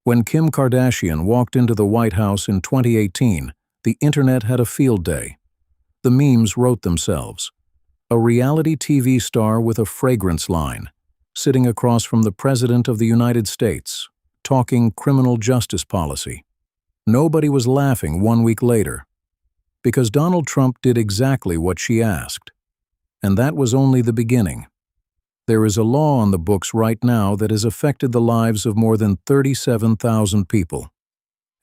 When Kim Kardashian walked into the White House in 2018, the internet had a field day. The memes wrote themselves. A reality TV star with a fragrance line, sitting across from the President of the United States, talking criminal justice policy. Nobody was laughing 1 week later, because Donald Trump did exactly what she asked. And that was only the beginning. There is a law on the books right now that has affected the lives of more than 37,000 people.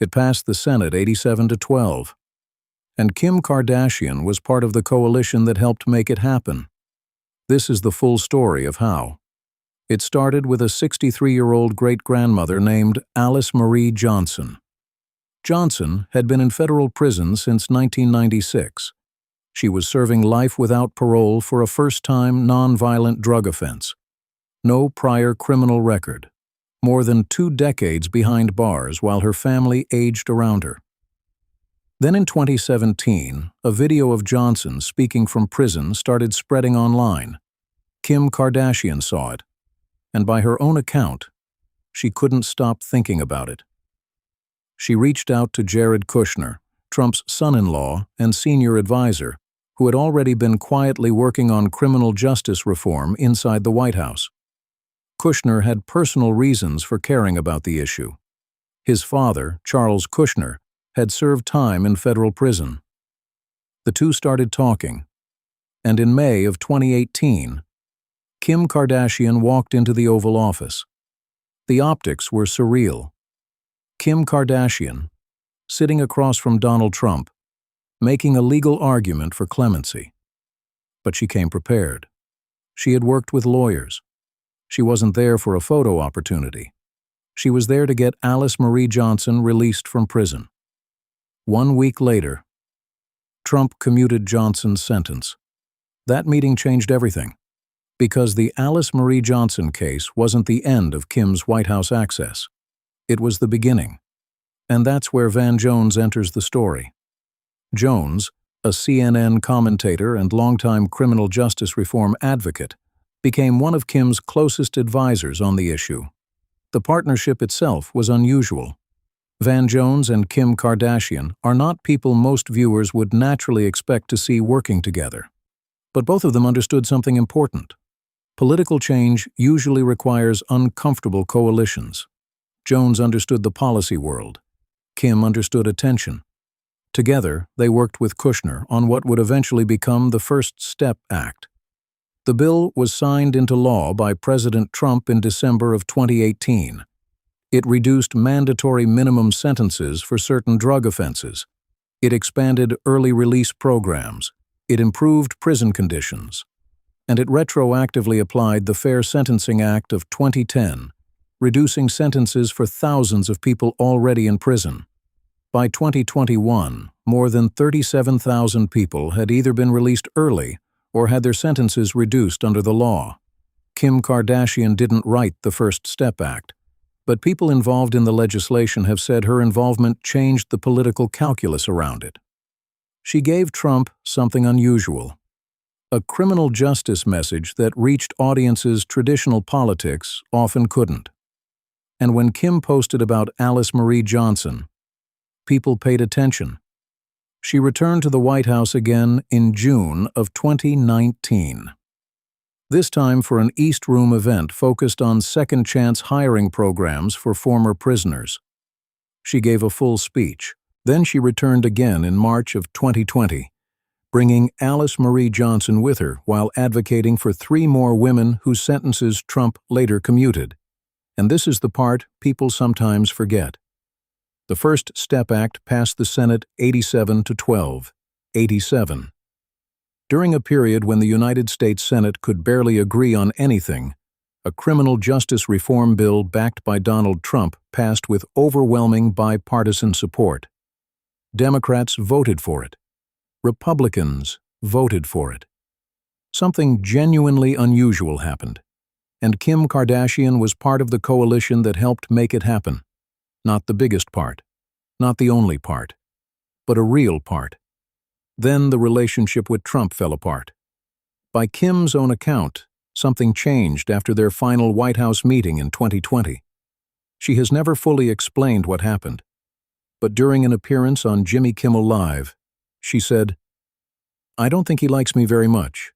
It passed the Senate 87-12. And Kim Kardashian was part of the coalition that helped make it happen. This is the full story of how. It started with a 63-year-old great-grandmother named Alice Marie Johnson. Johnson had been in federal prison since 1996. She was serving life without parole for a first-time nonviolent drug offense. No prior criminal record. More than 2 decades behind bars while her family aged around her. Then in 2017, a video of Johnson speaking from prison started spreading online. Kim Kardashian saw it, and by her own account, she couldn't stop thinking about it. She reached out to Jared Kushner, Trump's son-in-law and senior advisor, who had already been quietly working on criminal justice reform inside the White House. Kushner had personal reasons for caring about the issue. His father, Charles Kushner, had served time in federal prison. The two started talking, and in May of 2018, Kim Kardashian walked into the Oval Office. The optics were surreal. Kim Kardashian, sitting across from Donald Trump, making a legal argument for clemency. But she came prepared. She had worked with lawyers. She wasn't there for a photo opportunity. She was there to get Alice Marie Johnson released from prison. 1 week later, Trump commuted Johnson's sentence. That meeting changed everything, because the Alice Marie Johnson case wasn't the end of Kim's White House access. It was the beginning. And that's where Van Jones enters the story. Jones, a CNN commentator and longtime criminal justice reform advocate, became one of Kim's closest advisors on the issue. The partnership itself was unusual. Van Jones and Kim Kardashian are not people most viewers would naturally expect to see working together. But both of them understood something important. Political change usually requires uncomfortable coalitions. Jones understood the policy world. Kim understood attention. Together, they worked with Kushner on what would eventually become the First Step Act. The bill was signed into law by President Trump in December of 2018. It reduced mandatory minimum sentences for certain drug offenses. It expanded early release programs. It improved prison conditions. And it retroactively applied the Fair Sentencing Act of 2010, reducing sentences for thousands of people already in prison. By 2021, more than 37,000 people had either been released early or had their sentences reduced under the law. Kim Kardashian didn't write the First Step Act, but people involved in the legislation have said her involvement changed the political calculus around it. She gave Trump something unusual, a criminal justice message that reached audiences traditional politics often couldn't. And when Kim posted about Alice Marie Johnson, people paid attention. She returned to the White House again in June of 2019. This time for an East Room event focused on second-chance hiring programs for former prisoners. She gave a full speech. Then she returned again in March of 2020, bringing Alice Marie Johnson with her while advocating for 3 more women whose sentences Trump later commuted. And this is the part people sometimes forget. The First Step Act passed the Senate 87-12, 87. During a period when the United States Senate could barely agree on anything, a criminal justice reform bill backed by Donald Trump passed with overwhelming bipartisan support. Democrats voted for it. Republicans voted for it. Something genuinely unusual happened, and Kim Kardashian was part of the coalition that helped make it happen. Not the biggest part, not the only part, but a real part. Then the relationship with Trump fell apart. By Kim's own account, something changed after their final White House meeting in 2020. She has never fully explained what happened. But during an appearance on Jimmy Kimmel Live, she said, "I don't think he likes me very much,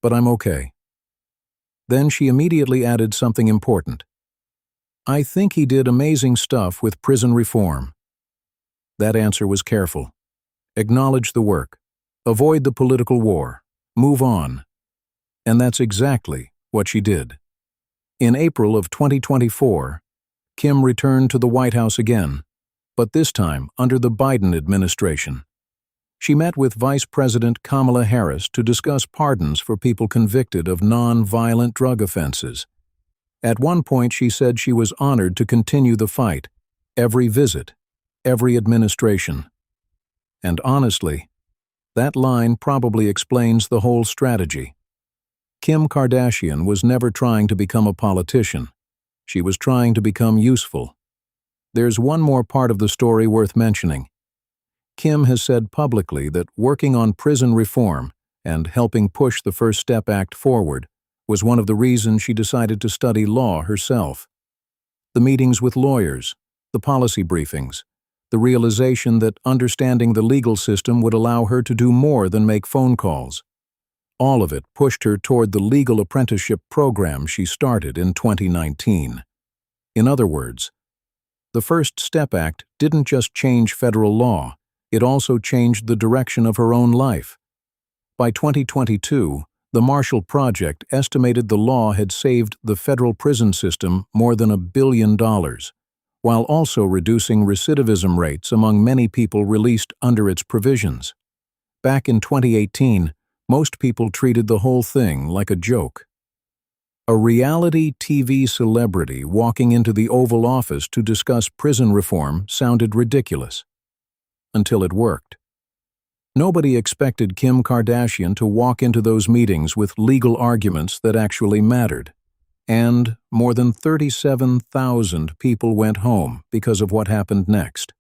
but I'm okay." Then she immediately added something important. "I think he did amazing stuff with prison reform." That answer was careful. Acknowledge the work. Avoid the political war. Move on. And that's exactly what she did. In April of 2024, Kim returned to the White House again, but this time under the Biden administration. She met with Vice President Kamala Harris to discuss pardons for people convicted of non-violent drug offenses. At one point, she said she was honored to continue the fight, every visit, every administration. And honestly, that line probably explains the whole strategy. Kim Kardashian was never trying to become a politician. She was trying to become useful. There's one more part of the story worth mentioning. Kim has said publicly that working on prison reform and helping push the First Step Act forward was one of the reasons she decided to study law herself. The meetings with lawyers, the policy briefings, the realization that understanding the legal system would allow her to do more than make phone calls. All of it pushed her toward the legal apprenticeship program she started in 2019. In other words, the First Step Act didn't just change federal law, it also changed the direction of her own life. By 2022, the Marshall Project estimated the law had saved the federal prison system more than $1 billion, while also reducing recidivism rates among many people released under its provisions. Back in 2018, most people treated the whole thing like a joke. A reality TV celebrity walking into the Oval Office to discuss prison reform sounded ridiculous. Until it worked. Nobody expected Kim Kardashian to walk into those meetings with legal arguments that actually mattered. And more than 37,000 people went home because of what happened next.